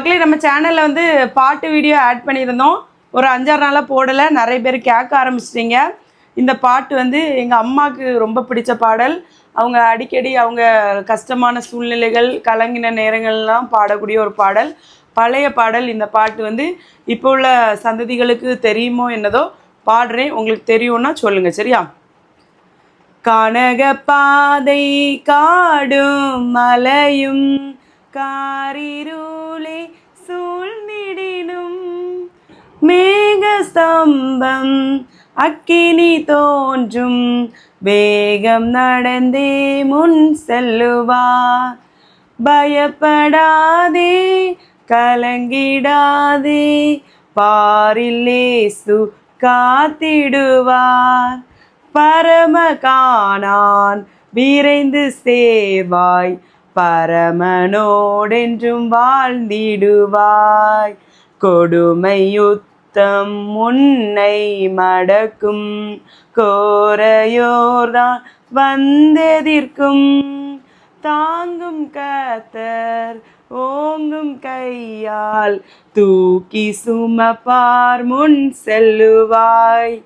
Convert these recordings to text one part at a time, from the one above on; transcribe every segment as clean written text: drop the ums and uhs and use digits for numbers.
மக்களே, நம்ம சேனலில் வந்து பாட்டு வீடியோ ஆட் பண்ணியிருந்தோம். ஒரு 5-6 நாளாக போடலை. நிறைய பேர் கேட்க ஆரம்பிச்சிட்டிங்க. இந்த பாட்டு வந்து எங்கள் அம்மாவுக்கு ரொம்ப பிடிச்ச பாடல். அவங்க அடிக்கடி அவங்க கஷ்டமான சூழ்நிலைகள், கலங்கின நேரங்கள்லாம் பாடக்கூடிய ஒரு பாடல், பழைய பாடல். இந்த பாட்டு வந்து இப்போ உள்ள சந்ததிகளுக்கு தெரியுமோ என்னதோ பாடுறேன். உங்களுக்கு தெரியும்னா சொல்லுங்கள், சரியா? கனக பாதை காடும் மலையும் காரிருளை சூழ்ந்திடினும் மேகஸ்தம்பம் அக்கினி தோன்றும் வேகம் நடந்தே முன் செல்லுவார். பயப்படாதே, கலங்கிடாதே, பாரில் இயேசு காத்திடுவார். பரமகானான் விரைந்து சேவாய், பரமனோடென்றும் வாழ்ந்திடுவாய். கொடுமை யுத்தம் உன்னை மடக்கும், கோரையோர்தான் வந்தெதிர்க்கும். தாங்கும் கர்த்தர் ஓங்கும் கையால் தூக்கி சுமப்பார், முன் செல்லுவாய்.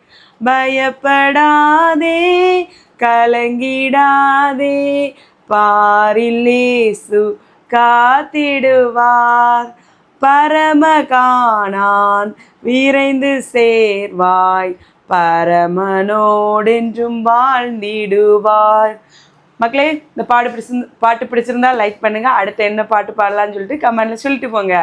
பயப்படாதே, கலங்கிடாதே, பாரில் இயேசு காத்திடுவார். பரமகானான் விரைந்து சேர்வாய், பரமனோடென்றும் வாழ்ந்திடுவார். மக்களே, இந்த பாட்டு பிடிச்சிருந்தா லைக் பண்ணுங்க. அடுத்து என்ன பாட்டு பாடலாம்னு சொல்லிட்டு கமெண்ட்ல சொல்லிட்டு போங்க.